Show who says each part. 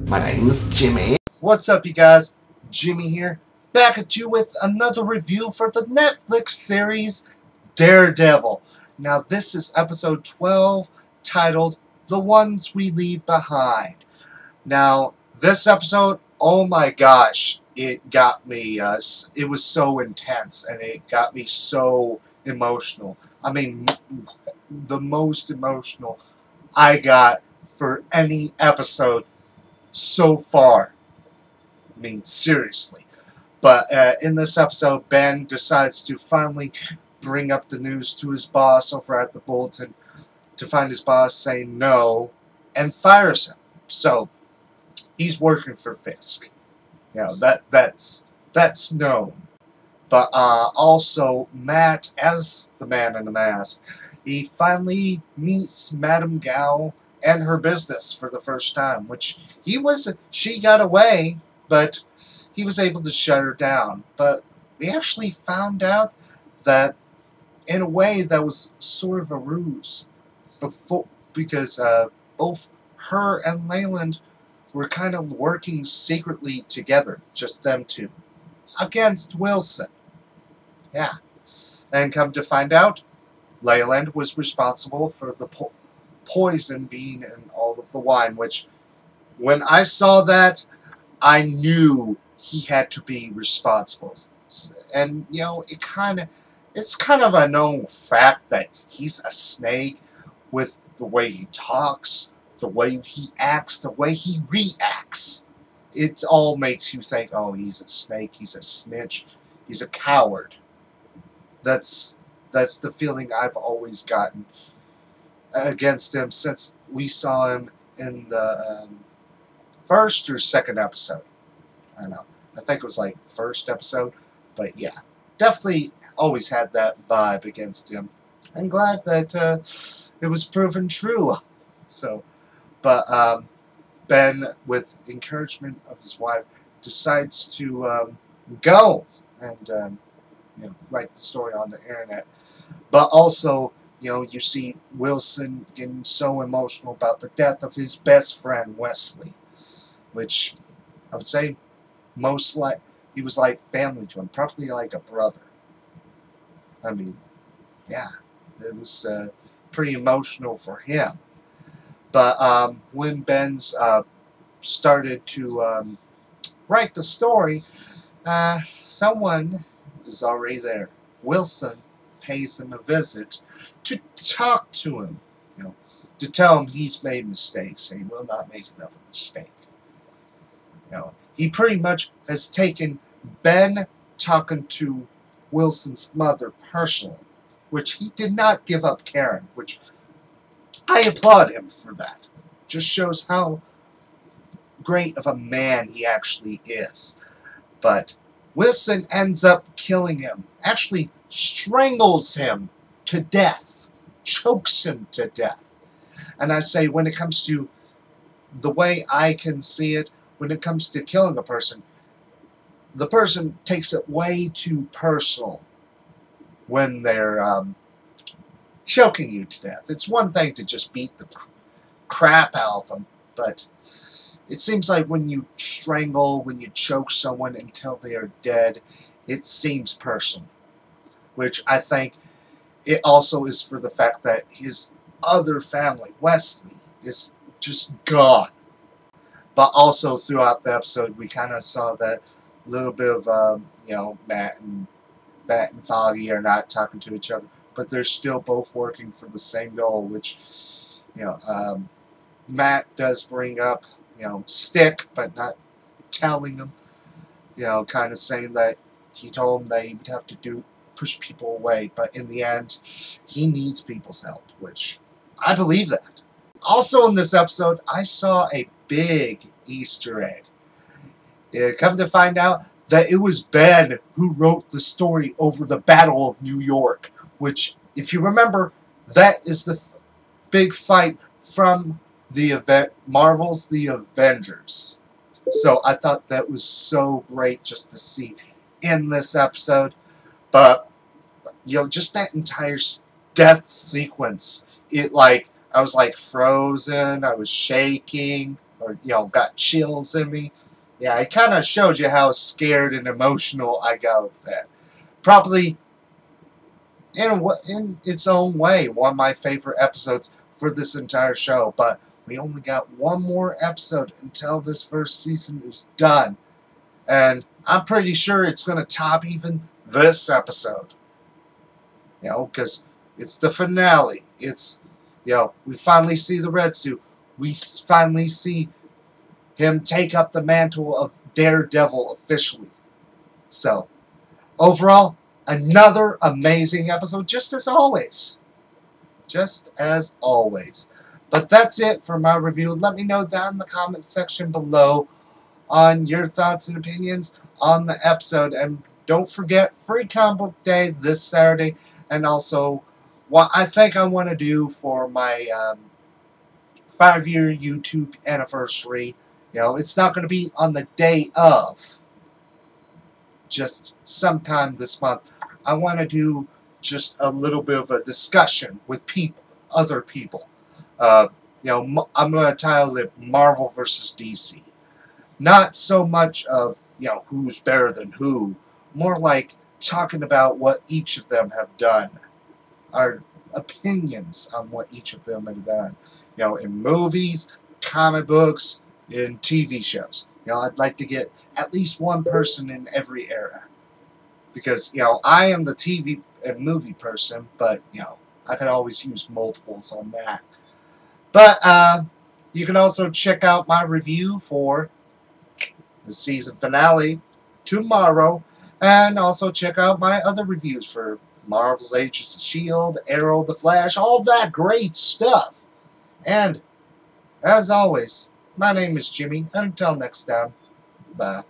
Speaker 1: My name is Jimmy.
Speaker 2: What's up, you guys? Jimmy here, back at you with another review for the Netflix series Daredevil. Now, this is episode 12, titled The Ones We Leave Behind. Now, this episode, oh my gosh, it got me, it was so intense, and it got me so emotional. I mean, the most emotional I got for any episode so far. I mean, seriously. But in this episode, Ben decides to finally bring up the news to his boss over at the Bulletin, to find his boss saying no, and fires him. So he's working for Fisk. You know, that's known. But also, Matt, as the Man in the Mask, he finally meets Madame Gao and her business for the first time, which she got away, but he was able to shut her down. But we actually found out that, in a way, that was sort of a ruse, because both her and Leyland were kind of working secretly together, just them two, against Wilson. Yeah. And come to find out, Leyland was responsible for the poison being in all of the wine, which, when I saw that, I knew he had to be responsible. And, you know, it's kind of a known fact that he's a snake, with the way he talks, the way he acts, the way he reacts. It all makes you think, oh, he's a snake, he's a snitch, he's a coward. That's the feeling I've always gotten against him since we saw him in the first or second episode. I don't know. I think it was like the first episode. But yeah, definitely always had that vibe against him. I'm glad that it was proven true. So, but Ben, with encouragement of his wife, decides to go and you know, write the story on the internet. But also, you know, you see Wilson getting so emotional about the death of his best friend, Wesley, which I would say he was like family to him, probably like a brother. I mean, yeah, it was pretty emotional for him. But when Ben's started to write the story, someone is already there. Wilson pays him a visit to talk to him, you know, to tell him he's made mistakes and he will not make another mistake. You know, he pretty much has taken Ben talking to Wilson's mother personally, which he did not give up Karen, which I applaud him for that. Just shows how great of a man he actually is. But Wilson ends up killing him, actually strangles him to death, chokes him to death. And I say, when it comes to the way I can see it, when it comes to killing a person, the person takes it way too personal when they're choking you to death. It's one thing to just beat the crap out of them, but it seems like when you strangle, when you choke someone until they are dead, it seems personal. Which I think it also is for the fact that his other family, Wesley, is just gone. But also throughout the episode, we kind of saw that little bit of, you know, Matt and Foggy are not talking to each other, but they're still both working for the same goal, which, you know, Matt does bring up, you know, Stick, but not telling him, you know, kind of saying that he told him that he would have to push people away, but in the end, he needs people's help, which I believe that. Also in this episode, I saw a big Easter egg. Come to find out that it was Ben who wrote the story over the Battle of New York, which, if you remember, that is the big fight from the Marvel's The Avengers. So I thought that was so great just to see in this episode. But, you know, just that entire death sequence, I was like frozen, I was shaking, or, you know, got chills in me. Yeah, it kind of showed you how scared and emotional I got with that. Probably, in its own way, one of my favorite episodes for this entire show. But we only got one more episode until this first season is done. And I'm pretty sure it's going to top even this episode. You know, because it's the finale. It's, you know, we finally see the red suit. We finally see him take up the mantle of Daredevil officially. So, overall, another amazing episode, just as always. Just as always. But that's it for my review. Let me know down in the comment section below on your thoughts and opinions on the episode. And don't forget, Free Comic Book Day this Saturday. And also, what I think I want to do for my 5-year YouTube anniversary. You know, it's not going to be on the day of. Just sometime this month. I want to do just a little bit of a discussion with people, other people. You know, I'm going to title it Marvel vs. DC. Not so much of, you know, who's better than who. More like talking about what each of them have done. Our opinions on what each of them have done. You know, in movies, comic books, in TV shows. You know, I'd like to get at least one person in every era. Because, you know, I am the TV and movie person, but, you know, I could always use multiples on that. But, you can also check out my review for the season finale tomorrow. And also check out my other reviews for Marvel's Agents of S.H.I.E.L.D., Arrow, The Flash, all that great stuff. And, as always, my name is Jimmy. Until next time, bye.